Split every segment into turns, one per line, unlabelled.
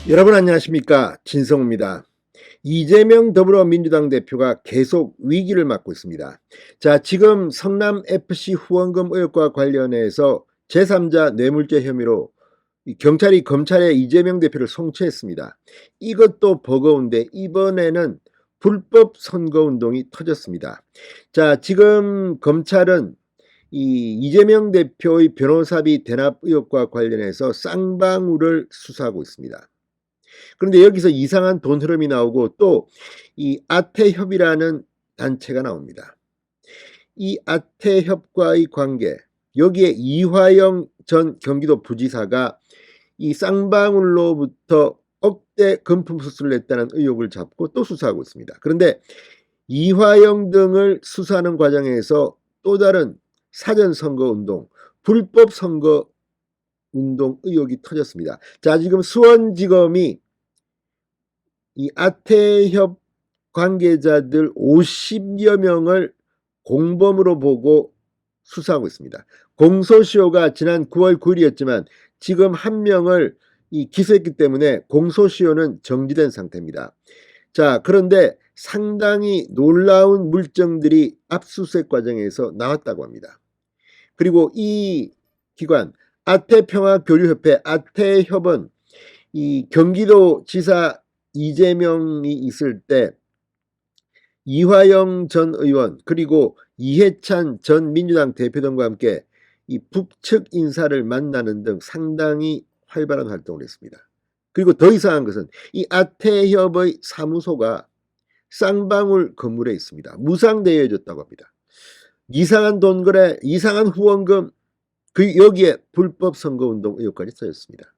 여러분 안녕하십니까, 진성우입니다. 이재명 더불어민주당 대표가 계속 위기를 맞고 있습니다. 자, 지금 성남FC 후원금 의혹과 관련해서 제3자 뇌물죄 혐의로 경찰이 검찰에 이재명 대표를 송치했습니다. 이것도 버거운데 이번에는 불법 선거운동이 터졌습니다. 자, 지금 검찰은 이재명 대표의 변호사비 대납 의혹과 관련해서 쌍방울을 수사하고 있습니다. 그런데 여기서 이상한 돈 흐름이 나오고 또 이 아태협이라는 단체가 나옵니다. 이 아태협과의 관계, 여기에 이화영 전 경기도 부지사가 이 쌍방울로부터 억대 금품 수수를 냈다는 의혹을 잡고 또 수사하고 있습니다. 그런데 이화영 등을 수사하는 과정에서 또 다른 사전선거운동, 불법 선거운동 의혹이 터졌습니다. 자, 지금 수원지검이 이 아태협 관계자들 50여 명을 공범으로 보고 수사하고 있습니다. 공소시효가 지난 9월 9일이었지만 지금 한 명을 기소했기 때문에 공소시효는 정지된 상태입니다. 자, 그런데 상당히 놀라운 물증들이 압수수색 과정에서 나왔다고 합니다. 그리고 이 기관 아태평화교류협회 아태협은 이 경기도지사 이재명이 있을 때 이화영 전 의원 그리고 이해찬 전 민주당 대표 등과 함께 이 북측 인사를 만나는 등 상당히 활발한 활동을 했습니다. 그리고 더 이상한 것은 이 아태협의 사무소가 쌍방울 건물에 있습니다. 무상대여해줬다고 합니다. 이상한 돈거래, 이상한 후원금, 여기에 불법 선거운동 의혹까지 터졌습니다.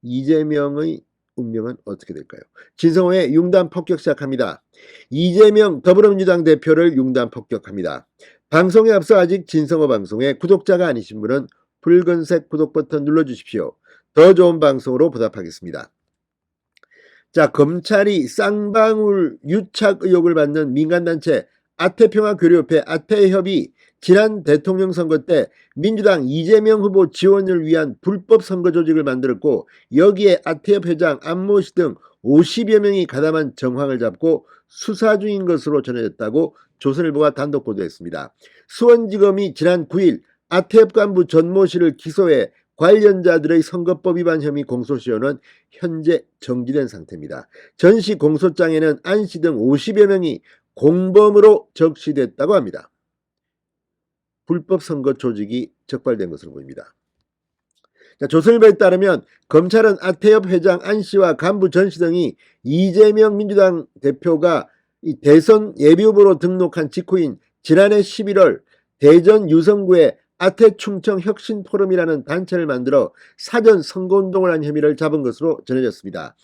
이재명의 운명은 어떻게 될까요? 진성호의 융단 폭격 시작합니다. 이재명 더불어민주당 대표를 융단 폭격합니다. 방송에 앞서 아직 진성호 방송에 구독자가 아니신 분은 붉은색 구독 버튼 눌러주십시오. 더 좋은 방송으로 보답하겠습니다. 자, 검찰이 쌍방울 유착 의혹을 받는 민간단체 아태평화교류협회 아태협이 지난 대통령 선거 때 민주당 이재명 후보 지원을 위한 불법 선거 조직을 만들었고 여기에 아태협 회장 안모 씨 등 50여 명이 가담한 정황을 잡고 수사 중인 것으로 전해졌다고 조선일보가 단독 보도했습니다. 수원지검이 지난 9일 아태협 간부 전모 씨를 기소해 관련자들의 선거법 위반 혐의 공소시효는 현재 정지된 상태입니다. 전시 공소장에는 안 씨 등 50여 명이 공범으로 적시됐다고 합니다. 불법 선거 조직이 적발된 것으로 보입니다. 자, 조선일보에 따르면 검찰은 아태협 회장 안 씨와 간부 전 씨 등이 이재명 민주당 대표가 이 대선 예비후보로 등록한 직후인 지난해 11월 대전 유성구에 아태충청혁신포럼이라는 단체를 만들어 사전 선거운동을 한 혐의를 잡은 것으로 전해졌습니다.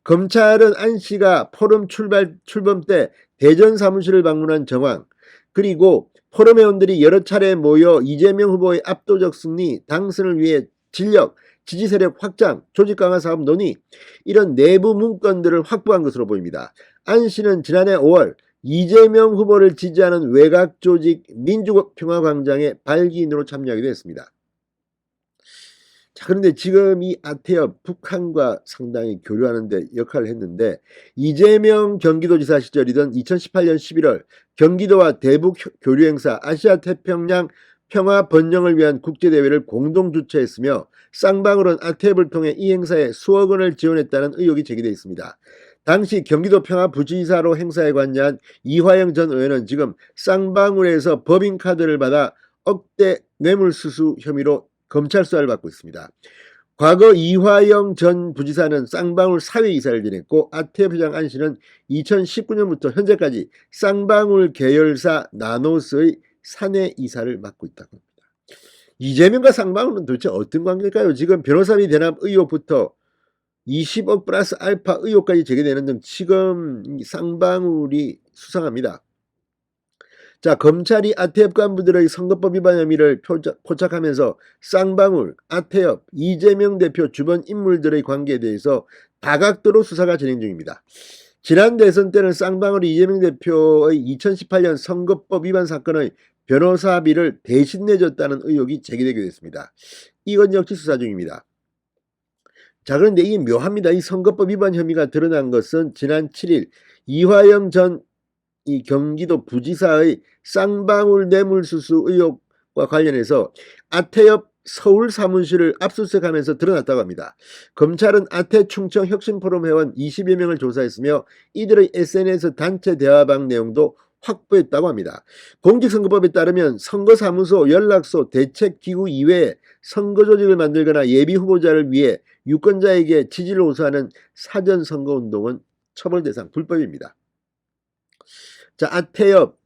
검찰은 안 씨가 포럼 출범 때 대전 사무실을 방문한 정황, 그리고 포럼 회원들이 여러 차례 모여 이재명 후보의 압도적 승리, 당선을 위해 진력, 지지 세력 확장, 조직 강화 사업 논의, 이런 내부 문건들을 확보한 것으로 보입니다. 안 씨는 지난해 5월 이재명 후보를 지지하는 외곽 조직 민주평화광장에 발기인으로 참여하기도 했습니다. 자, 그런데 지금 이 아태협 북한과 상당히 교류하는 데 역할을 했는데 이재명 경기도지사 시절이던 2018년 11월 경기도와 대북 교류행사 아시아태평양 평화 번영을 위한 국제대회를 공동 주최했으며 쌍방울은 아태협을 통해 이 행사에 수억 원을 지원했다는 의혹이 제기되어 있습니다. 당시 경기도 평화부지사로 행사에 관여한 이화영 전 의원은 지금 쌍방울에서 법인카드를 받아 억대 뇌물수수 혐의로 검찰 수사를 받고 있습니다. 과거 이화영 전 부지사는 쌍방울 사회이사를 지냈고 아태협 회장 안 씨는 2019년부터 현재까지 쌍방울 계열사 나노스의 사내이사를 맡고 있다고 합니다. 이재명과 쌍방울은 도대체 어떤 관계일까요? 지금 변호사비 대납 의혹부터 20억 플러스 알파 의혹까지 제기되는 등 지금 쌍방울이 수상합니다. 자, 검찰이 아태협 간부들의 선거법 위반 혐의를 포착하면서 쌍방울, 아태협, 이재명 대표 주변 인물들의 관계에 대해서 다각도로 수사가 진행 중입니다. 지난 대선 때는 쌍방울이 이재명 대표의 2018년 선거법 위반 사건의 변호사비를 대신 내줬다는 의혹이 제기되기도 했습니다. 이건 역시 수사 중입니다. 자, 그런데 이게 묘합니다. 이 선거법 위반 혐의가 드러난 것은 지난 7일 이화영 전 이 경기도 부지사의 쌍방울 뇌물수수 의혹과 관련해서 아태엽 서울 사무실을 압수수색하면서 드러났다고 합니다. 검찰은 아태 충청 혁신포럼 회원 20여 명을 조사했으며 이들의 SNS 단체 대화방 내용도 확보했다고 합니다. 공직선거법에 따르면 선거사무소, 연락소, 대책기구 이외에 선거조직을 만들거나 예비후보자를 위해 유권자에게 지지를 호소하는 사전선거운동은 처벌대상 불법입니다. 자, 아태엽,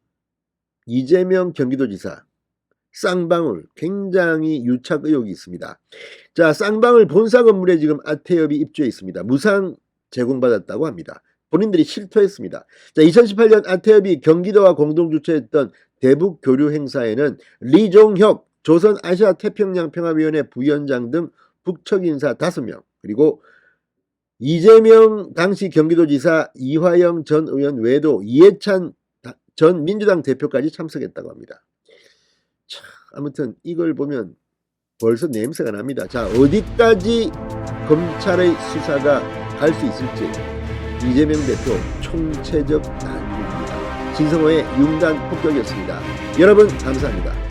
이재명 경기도지사, 쌍방울 굉장히 유착 의혹이 있습니다. 자, 쌍방울 본사 건물에 지금 아태엽이 입주해 있습니다. 무상 제공받았다고 합니다. 본인들이 실토했습니다. 자, 2018년 아태엽이 경기도와 공동 주최했던 대북 교류 행사에는 리종혁 조선아시아태평양평화위원회 부위원장 등 북측 인사 5명, 그리고 이재명 당시 경기도지사, 이화영 전 의원 외에도 이해찬 전 민주당 대표까지 참석했다고 합니다. 자, 아무튼 이걸 보면 벌써 냄새가 납니다. 자, 어디까지 검찰의 수사가 갈 수 있을지 이재명 대표 총체적 난국입니다. 진성호의 융단 폭격이었습니다. 여러분 감사합니다.